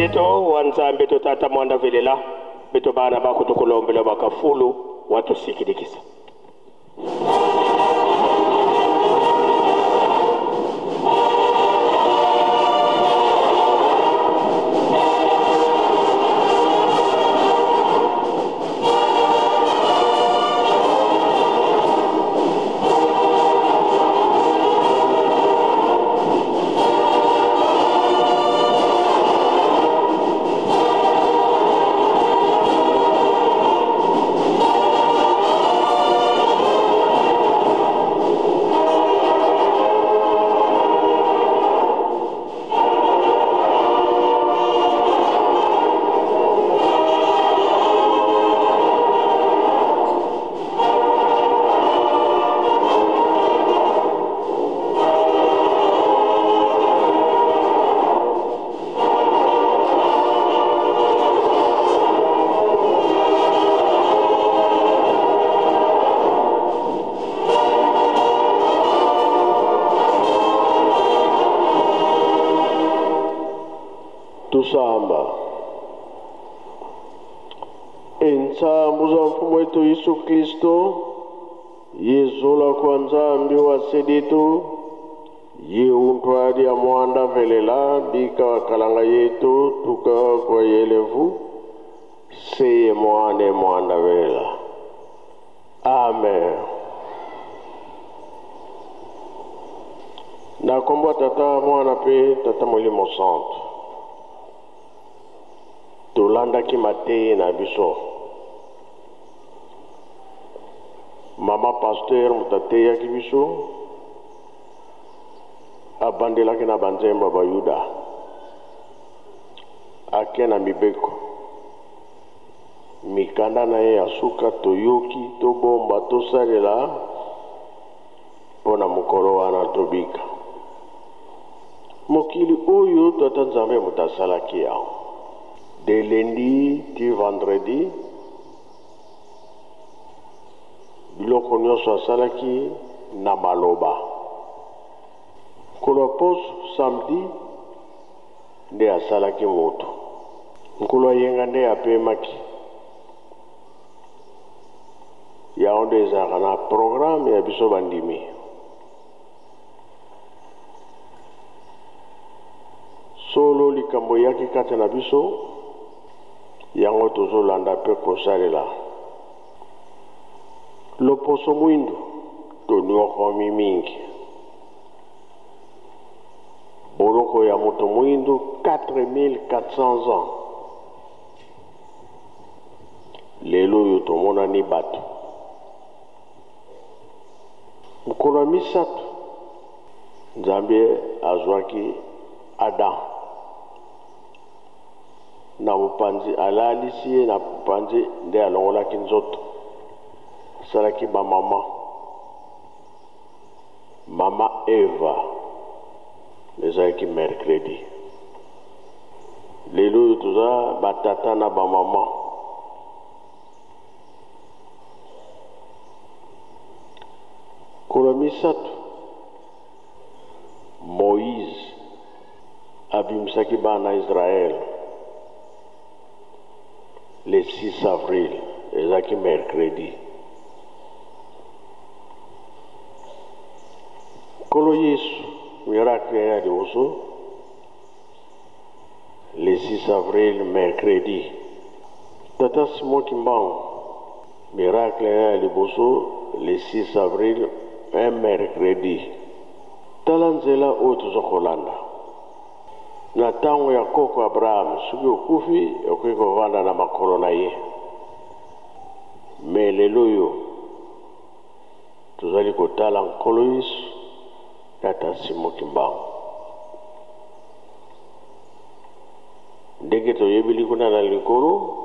sito wanzambe totata mwanda velela beto bana bako tukulombela bakafulu watu sikidikisa. Tusamba ensambu za mfumo wetu Yesu Kristo yezola kwa nzambi wa seditu yeuntwadi ya mwanda velela bika wakalanga yetu tuka kwa yelevu seye mwane mwanda velela. Amen. Na kombo tata mwana pe tata molimo santo tolanda ki matei na biso mama pasteur mutateya ki biso abandelaki na banzemba bayuda ake na mibeko mikanda na ye ya suka toyoki tobomba tosalela mpona mokolo wana tobika mokili oyo tata nzambe mutasalaki yango de lundi ti vendredi biloko nyonso asalaki na maloba nkolo aposo samedi nde asalaki moto nkolo ayenga nde apemaki yango nde ezalaka na programe ya biso bandimi solo likambo eyaki kati na biso yango tozolanda mpe kosalela loposo mwindu toniokomi mingi boloko ya moto mwindu 4400 ans lelo oyo tomonani bato mokolo ya misato nzambe azwaki Adam na mopanzi alalisi ye na mopanzi nde alongolaki nzoto asalaki bamama mama Eva ezalaki mercredi lelo oyo toza batata na bamama kolo misato Moïse abimisaki bana Israel le 6 avril ezalaki mercredi kolo Yesu miracle ya liboso le 6 avril mercredi tata Simon Kimbangu miracle ya liboso le 6 avril un mercredi tala nzela oyo toza kolanda na ntango ya koko Abraham soki okufi okoki kovanda na makolo na ye me lelo oyo tozali kotala nkolo Yesu tata Simon Kimbangu ndenge toyebeli kuna na likolo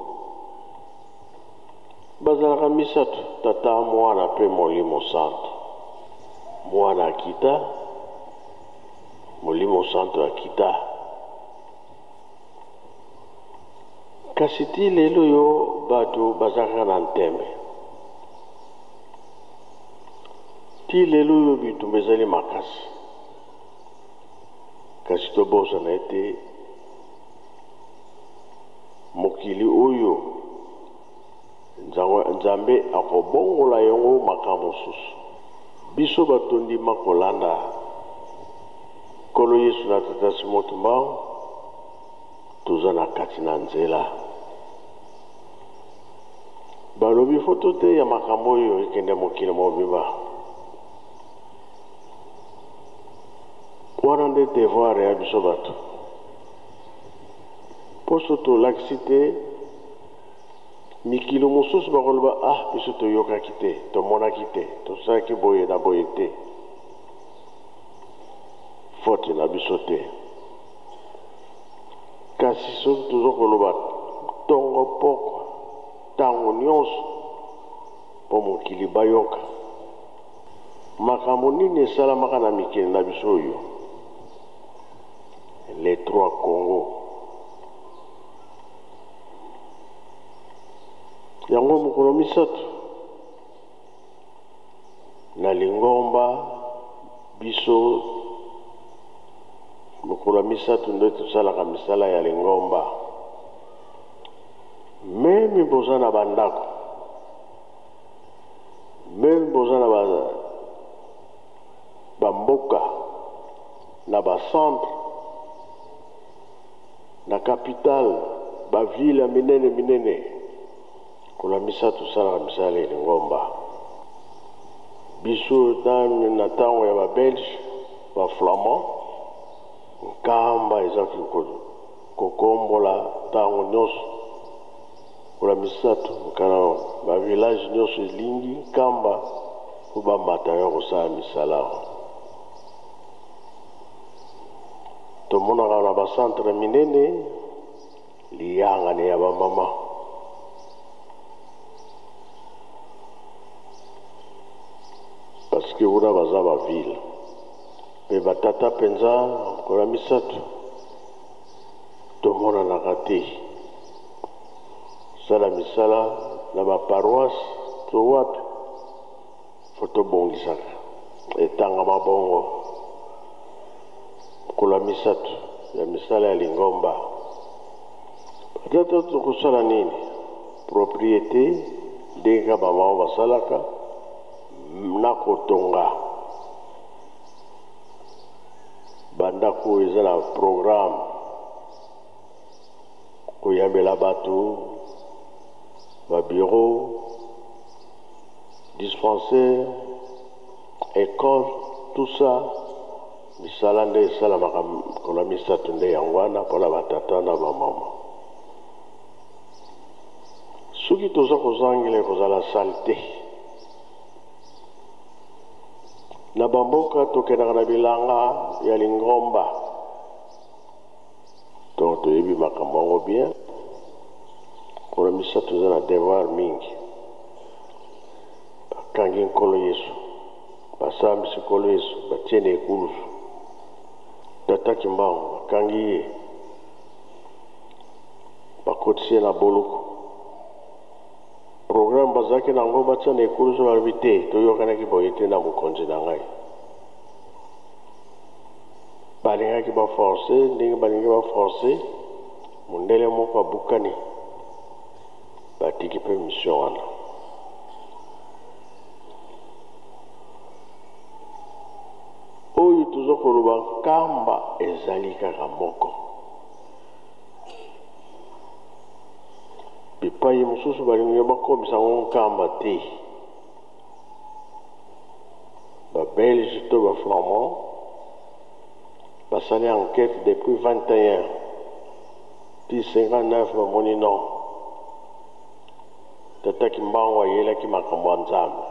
bazalaka misato tata mwana mpe molimo santo mwana akita molimo santo akita kasi ti lelo yo bato bazalaka na ntembe ti lelo yo bitumba ezali makasi kasi tobosana ete mokili oyo nzambe akobongola yango makambo susu biso batondi makolanda kolo Yesu na tata Simoki Mbangu toza na kati na nzela balobi foto te ya makambo oyo ekende mokili mobimba wana nde devoir ya biso bato poso tolakisi te mikilo mosusu bakoloba biso toyokaki te tomonaki te tosalaki boye na boye te faute na biso te kasi soki tozokoloba ntongo pokwa ntango nyonso mpo mokili bayoka makambo nini esalamaka na mikili na biso oyo les trois Congo yango mokolo misato na Lingomba biso mokolo misato nde tosalaka misala ya Lingomba meme boza na bandako meme boza na bamboka na bacentre na capitale bavile minene kola misato salaka misala ya Lingomba biso na ntango ya babelge baflamand nkamba ezaki kokombola ntango nyonso kola misato kana bavillage nyonso elingi nkamba po bamata ya kosala misala tomonaka na bacentre minene liyangane ya bamama parce que kuna baza bavile me batata mpenza kola misato tomonanaka te sala misala na baparoise to wapi fo tobongisaka etanga mabongo kola misato ya misala ya Lingomba batata tokosala nini propriété ndenge bamama basalaka na kotonga bandako eza na programme koyambela bato babiro dispensaire école tout ça misala nde esalamaka kola misato nde yango wana mpona batata na bamama soki toza kozangela kozala salte na bamboka tokendaka na bilanga ya Lingomba to toyebi makambo yango bien kola misato eza na devoir mingi bakangi nkolo Yesu basambisi nkolo Yesu batie na ekulusu tata Kimbangu bakangi ye bakotisi ye na boloko programme bazalaki nango batia na ekulusu balobi te toyokanaki boye te na mokonzi na ngai balingaki baforce ndenge balingi baforce mondele moko abukani batiki mpe mission wana oyo tozokoloba nkamba ezali kaka moko bipai mosusu balingi bakomisa ngo nkamba te babelge to baflamand basali enquête depuis 21 puis 59 bamoni non tata Kimbangu ayelaki makambo ya Nzambe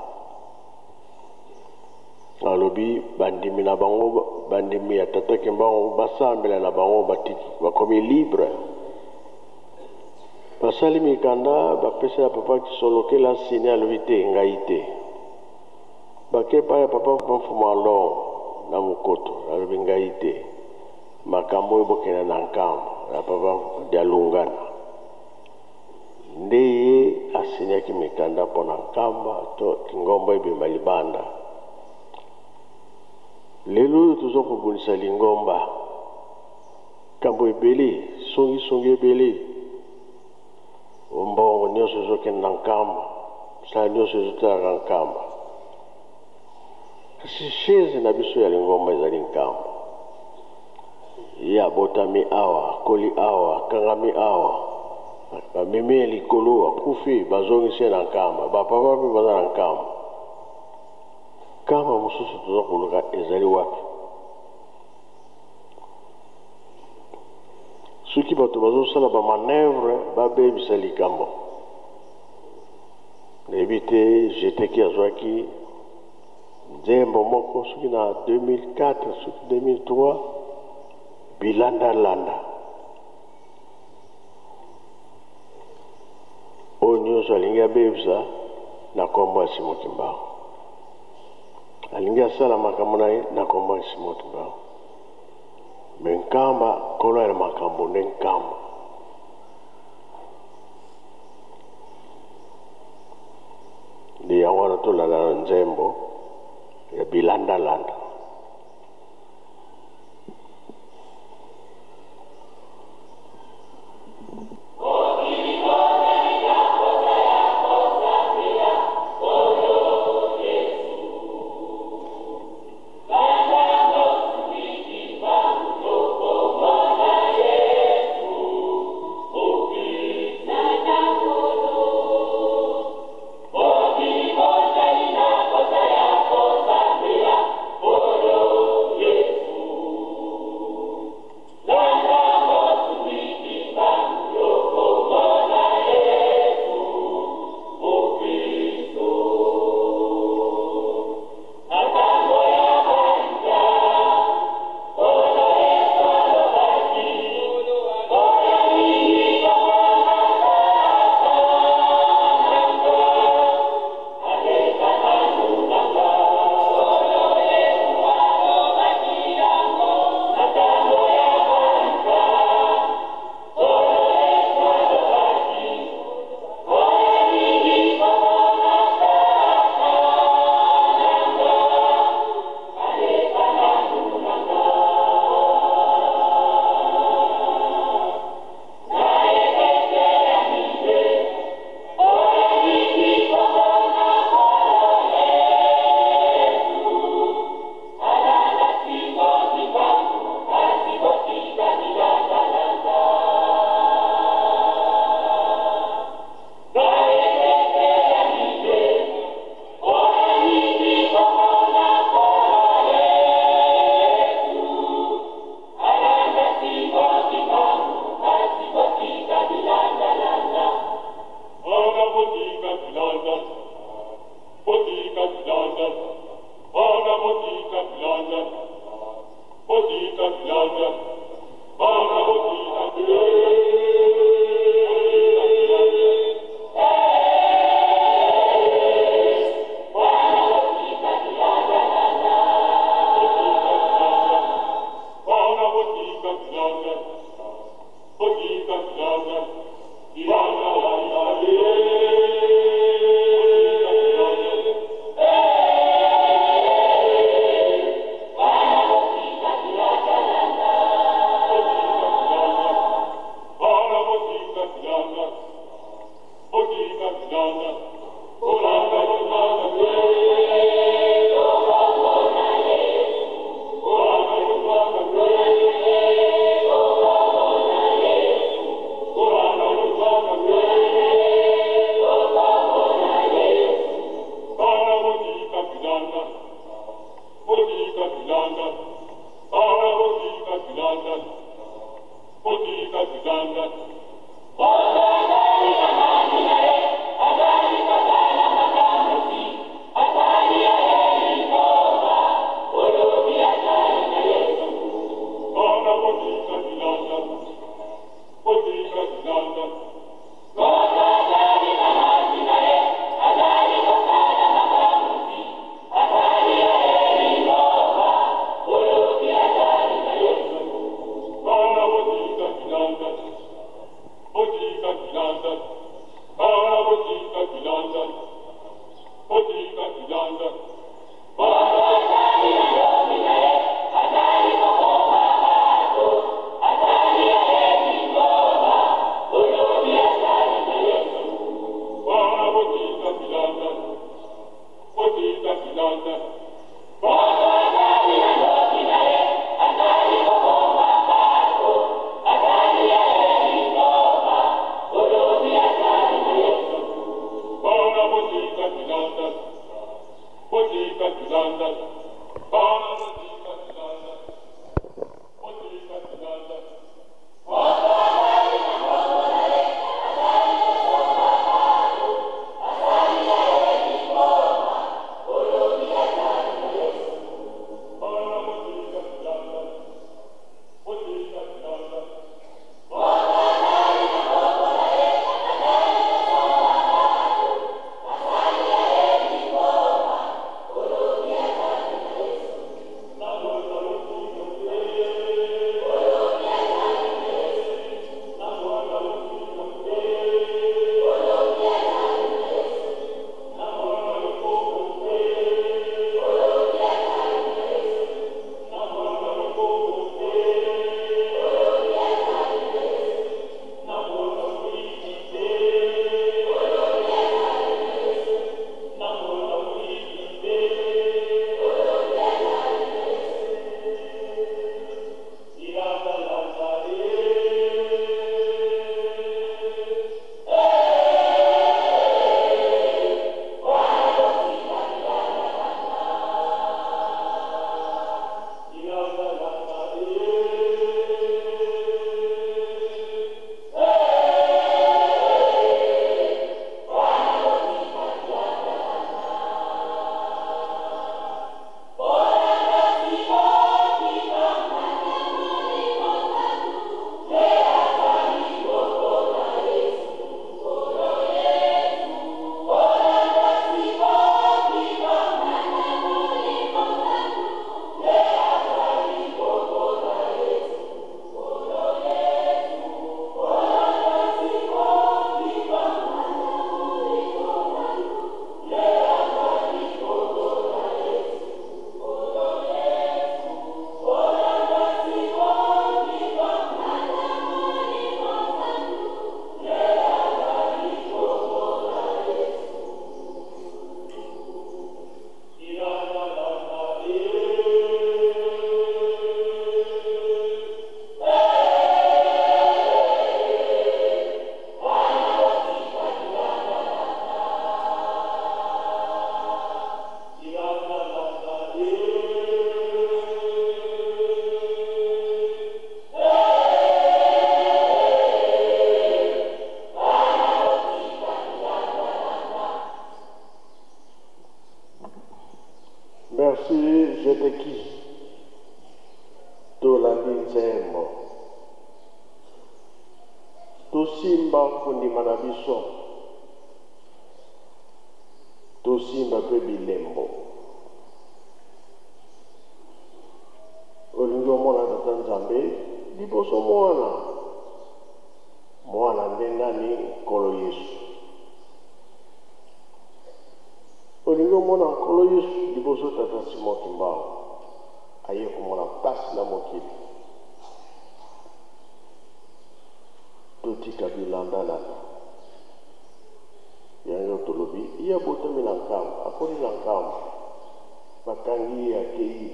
alobi bandimi na bango bandimi ya tata Kimbangu basambela na bango batiki bakomi libre basali mikanda bapesela papa Kisolokela sini alobi te ngai te bakepa ya papa mfuma long na mokoto alobi ngai te makambo oyo bokenda na nkambo na papa Dialungana nde ye asinyaki mikanda mpona nkamba to Lingomba ebemba libanda lelo oyo toza kobundisa Lingomba nkambo ebele songi ebele nyonso ezokende na nkamba mosala nyonso ezotalaka nkamba kasi chaise na biso ya lingomba ezali nkamba ye abotami awa akoli awa akangami awa bamemi likolo akufi bazongisi na nkamba bapapa mpe baza na nkamba nkamba mosusu toza koluka ezali wapi soki bato bazosala bamanevre babebisa likambo nayebi te jeteki azwaki nzembo moko soki na 2004 soki 2003 bilandalanda oyo nyonso alingi abebisa na kombo ya Simon Kimbangu alingi asala makambo na ye na kombo ya Simon Kimbangu me nkamba kolo ya makambo nde nkamba ndi yango wana tolanda na nzembo ya bilandalanda Merci, je te quitte. Tu la nzembo. Tu simba kundima na biso. Tu simba pe bilembo. Olingo mwana tata Nzambe, liboso mwana. Mwana ndendani kolo Yesu. Olingo mwana kolo Yesu, liboso tata Simon Kimbao. Aye komona pasi na mokili. Totika bilanda lana. Yango tolobi, iya botami na nkamba, akoli na nkamba. Bakangi akei.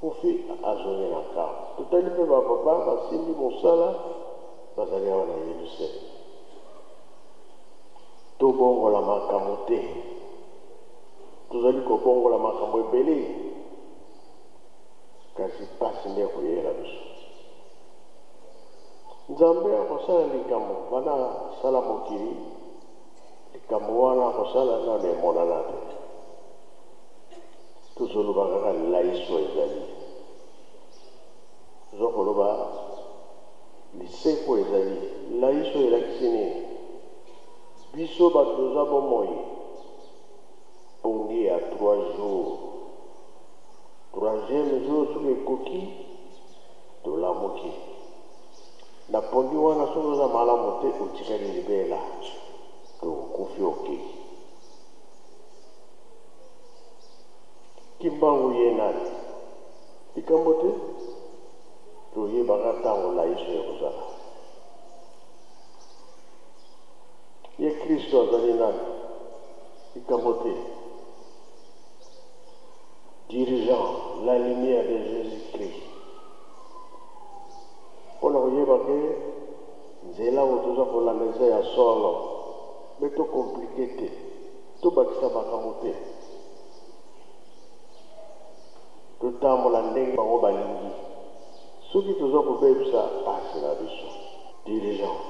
Kofi azongi na nkamba. Totali pe bapapa, basimbi mosala, bazali awa na Yerusalem. Tobongola makambo te. Tozali kobongola makambo ebele. Kasi pasi nde koyela biso. Nzambe akosala likambo bana sala mokili, likambo wana akosala nano emonana te. Tozoloba kaka laiso ezali. Tozokoloba liseko ezali. Laiso elakisi nini? Biso bato toza bomoi pongi ya 3 jours. 3e jour soki ekoki tolamuki. Na pongi wana soki oza malamu te otikali libela tokufi okei. Kimbangu ye nani? Likambo te toyebaka ntango laiso ekozala. Ye Kristo azali nani? Likambo te. dirigeant la lumière de Jésus-Christ. On a regardé nzela otoza kolandisa ya solo beto compliqué tobakisa makambo te totambola ndenge bango balingi soki toza kobebisa pasi na biso dirigeant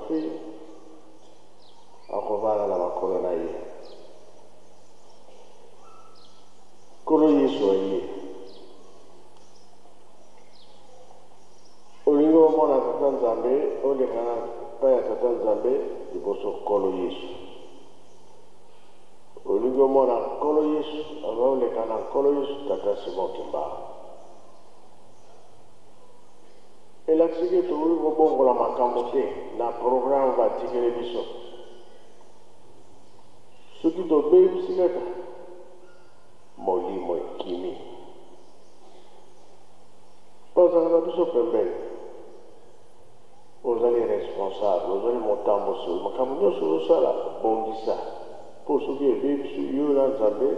fi akovana na makolo na ye kolo Yesu ye olingo omona tata Nzambe olekana pa ya tata Nzambe liboso kolo Yesu olingo omona kolo Yesu olekana kolo Yesu tata Simon Kimbangu elakisiki tokoki kobongola makambo te na programme batikele biso soki tobebisi kaka molimo ekimi bazala na biso pembeni ozali responsable ozali motambosi makambo nyonso ozosala bongisa mpo soki ebebisi yo na Nzambe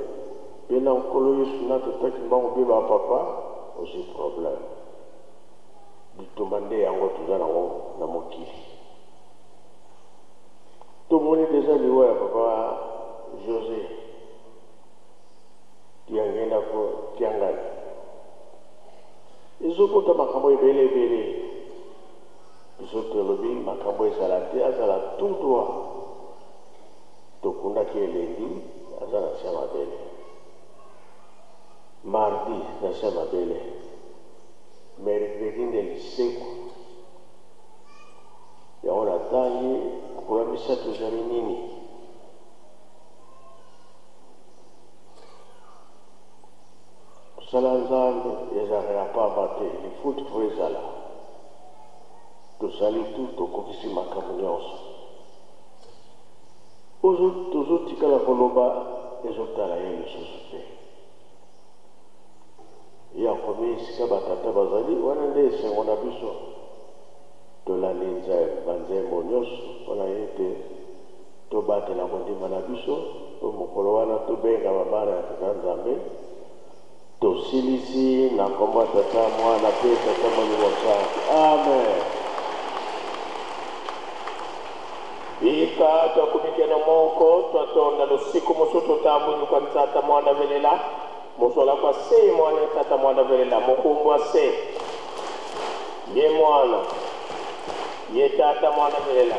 mpe na nkolo Yesu na tata Kimbangu mpe bapapa osi problème bitumba nde yango toza nango na mokili tomoni deja liwa ya papa José tiangenda ko tiangani ezokota makambo ebele biso tolobi makambo ezala te azala tout droit tokundaki elengi aza na se mabele mardi na se mabele mercredi nde liseku yango natangi kokola misato ezali nini kosala Nzambe ezalaka pamba te lifuti fo ezala tosali tu tokokisi makambo nyonso tozotikala koloba ezotala ye lisusu te yakomi esika batata bazali wana nde esengo na biso tolandi banzembo nyonso mpona ete tobatela kondima na biso po mokolo wana tobenga babana ya tata Nzambe tosilisi na kombo ya tata Mwana mpe tata Molimo Santu amen bika twakumikeno moko twatonda lusiku mosu totambunyuka tata Mwana velela musola kwa se mwana tata Mwana velela mukumbwa se ye mwana ye tata Mwana velela